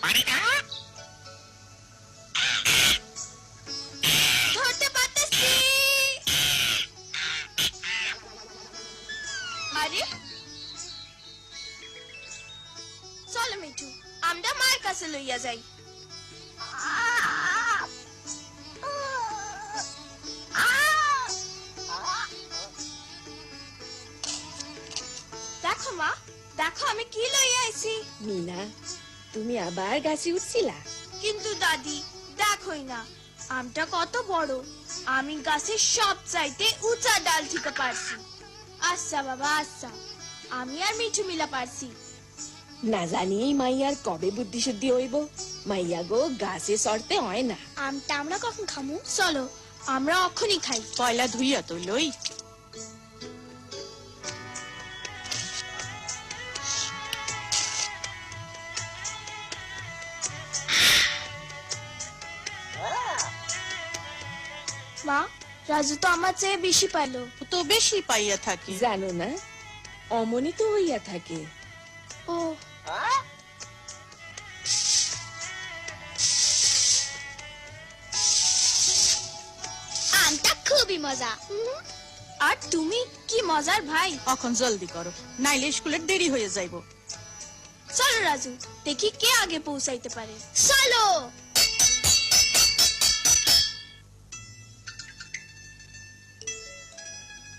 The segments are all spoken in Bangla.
পারি না। ধরতে পারতেছি। আরে চলো মিঠু, আমরা মার কাছে লইয়া যাই। দেখো মা, দেখো আমি কি লইয়া আইছি। মিনা, তুমি আবার গাছে উঠছিলা? কিন্তু দাদি দেখোই না আমটা কত বড়, আমি গাছের সব চাইতে উঁচা ডাল থেকে পারছি। আচ্ছা বাবা আচ্ছা, আমি আর মিঠু মিলা পারছি। না জানি এই মাইয়ার কবে বুদ্ধি শুদ্ধি হইব। মাইয়া গো, গাছে চড়তে হয় না। আমটা আমরা কখন খামু? চলো আমরা অখনই খাই। পয়লা ধুইয়া তো লই। মা, রাজু তো আমার চেয়ে বেশি পাইলো। ও তো বেশি পাইয়া থাকে। জানো না, অমনি তো হইয়া থাকে। ও আমটা খুবই মজা। আর তুমি কি মজার ভাই। এখন জলদি করো, নাইলে স্কুলের দেরি হয়ে যাইব। চলো রাজু, দেখি কে আগে পৌঁছাইতে পারে। চলো।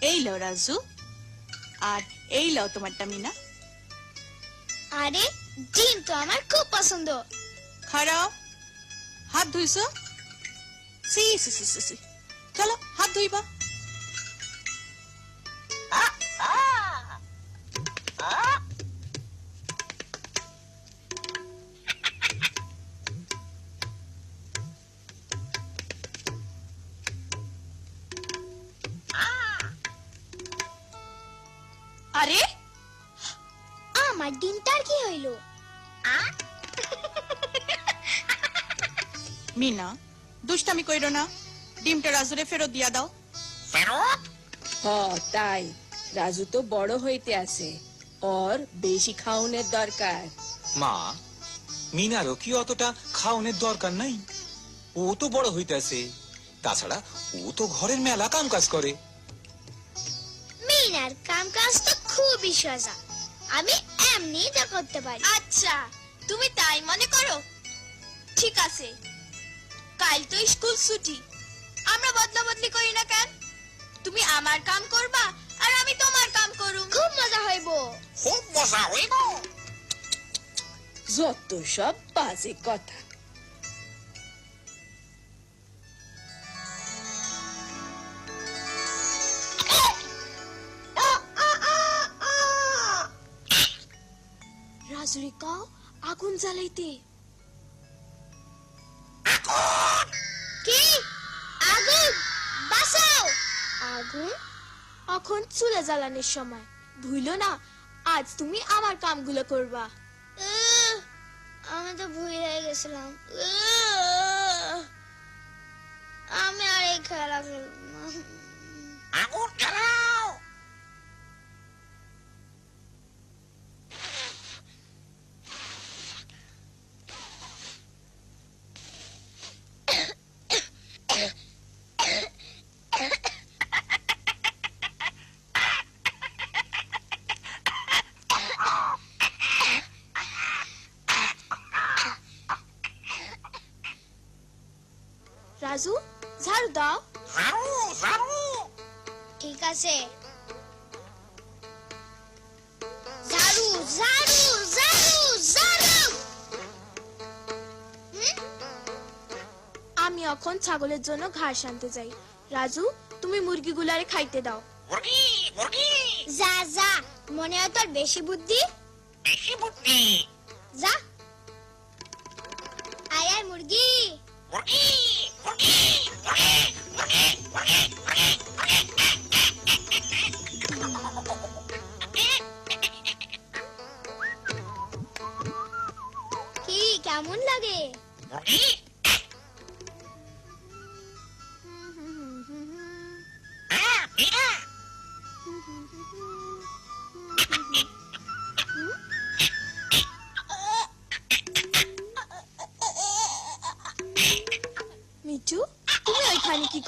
এই লও রাজু, আর এই লও তোমারটা মিনা। আরে ডিম তো আমার খুব পছন্দ। খারাও, হাত ধুইছো? সি সি সি সি সি, চলো হাত ধুইবা। আরে আমার ডিমটার কি হইলো? মিনা, দুষ্টামি কইরো না, ডিমটা রাজুরে ফেরত দিয়া দাও। ফেরত? হ তাই, রাজু তো বড় হইতে আছে, ওর বেশি খাওনের দরকার। মা, মিনারও কি অতটা খাওনের দরকার নাই? ও তো বড় হইতেছে, তাছাড়া ও তো ঘরের মেলা কাম কাজ করে। মিনার কাম কাজ তো খুবই সোজা, আমি এমনি তা করতে পারি। আচ্ছা তুমি তাই মনে করো, ঠিক আছে। কাল তো স্কুল ছুটি, আমরা বদলা বদলি করি না কেন? তুমি আমার কাম করবা আর আমি তোমার কাম করুম, খুব মজা হইব। খুব মজা হইব। যত সব বাজে কথা। রাজুরি কাও আগুন জ্বালাইতে। কি আগুন? বাঁচাও! আগুন এখন চুলা জ্বালানোর সময়, ভুলো না আজ তুমি আমার কামগুলো করবা। আমি তো ভুলে গেছিলাম, আমি আর এই খেলা খেলব না। আগুন জ্বালাও। রাজু ঝাড়ু দাও। ঝাড়ু ঝাড়ু। ঠিক আছে, ঝাড়ু ঝাড়ু ঝাড়ু ঝাড়ু। আমি এখন ছাগলের জন্য ঘাস আনতে যাই। রাজু তুমি মুরগিগুলারে খাইতে দাও। মুরগি মুরগি। যা যা, মনে হয় তোর বেশি বুদ্ধি। বেশি বুদ্ধি। যা। আয় আয় মুরগি। মুরগি মুরগি মুরগি মুরগি মুরগি মুরগি কি কেমন লাগে? মুরগি। মিনা,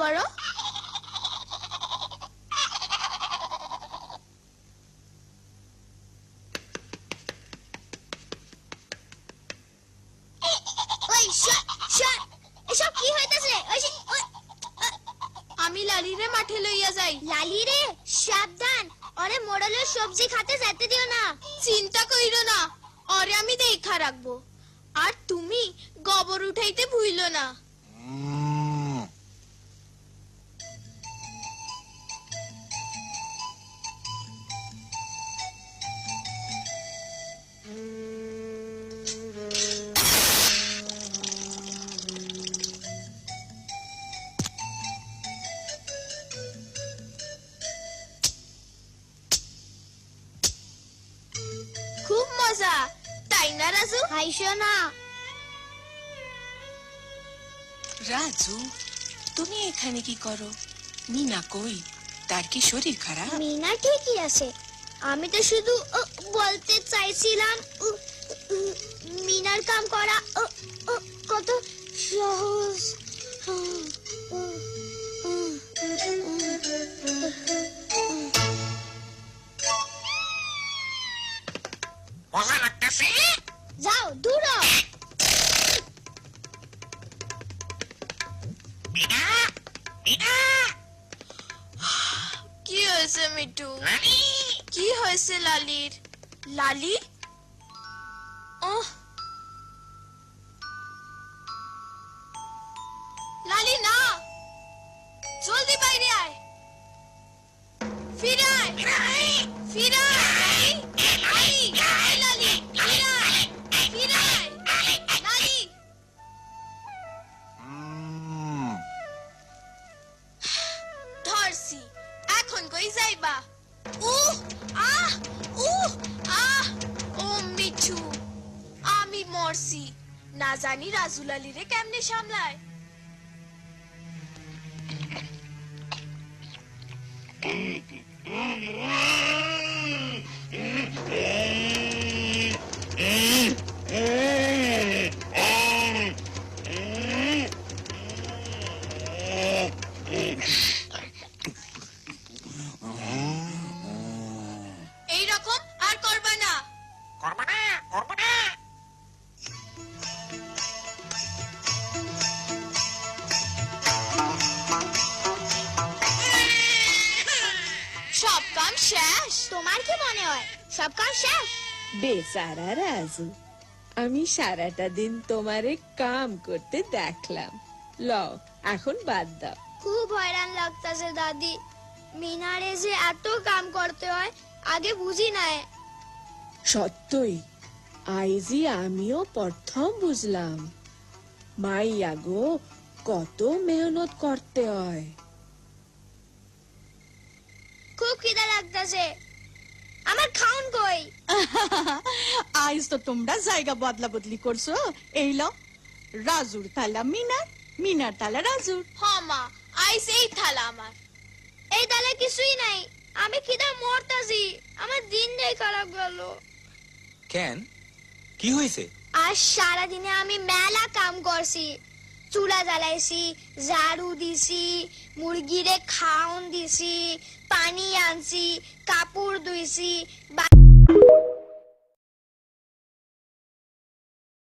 করো। ওই এসব কি হইতাছে? আমি লালিরে মাঠে লইয়া যাই। লালি রে, সাবধান, ওরে মোড়লের সবজি খাতে যেতে দিও না। চিন্তা কইরো না, ওরে আমি দেখা রাখবো। আর তুমি গোবর উঠাইতে ভুইলো না। খুব মজা, তাই না রাজু? হাইশো না। রাজু, তুমি এখানে কি করো? মিনা কই? তার কি শরীর খারাপ? মিনা ঠিকই আছে। আমি তো শুধু বলতে চাইছিলাম মিনার কাম করা কত সহজ। মজা লাগতেছে? যাও দূর হ। মিনা, মিনা, কি হয়েছে মিঠু? লালি, কি হয়েছে লালির? লালি? ওহ, লালি না, জলদি বাইরে আয়, ফিরে আয়, ফিরে আয়, লালি, লালি, লালি, ফিরে আয়, ফিরে আয়, লালি। ধরছি, এখন কই যাইবা? উহ, আহ, উহ, আহ, ও মিঠু, আমি মরছি। না জানি রাজু লালিরে কেমনে সামলায়। এইরকম আর করবা না। করবো না, করবো না। সব কাম শেষ? তোমার কি মনে হয় সব কাম শেষ? বেচারা রাজু, আমি সারাটা দিন তোমারে কাম করতে দেখলাম। লও, এখন বাদ দাও। খুব হয়রান লাগতাছে দাদি। মিনারে যে এত কাম করতে হয় আগে বুঝি নাই। সত্যই, আইজি আমিও প্রথম বুঝলাম। মাইয়া গো, কত মেহনত করতে হয়। খুব খিদা লাগতাছে, আমার খাউন কই? আইজ তো তোমরা জায়গা বদলা বদলি করছো। এই লো, রাজুর থালা মিনার, মিনার থালা রাজুর। হ্যাঁ মা, আইস এই থালা আমার। এই থালা কিছুই নাই, আমি খিদা মরতাছি। আমার দিনটাই খারাপ গেল। কেন, কি হয়েছে? আজ সারাদিনে আমি মেলা কাম করছি। চুলা জ্বালাইছি, ঝাড়ু দিছি, মুরগিরে খাওন দিছি, পানি আনছি, কাপড় ধুইছি।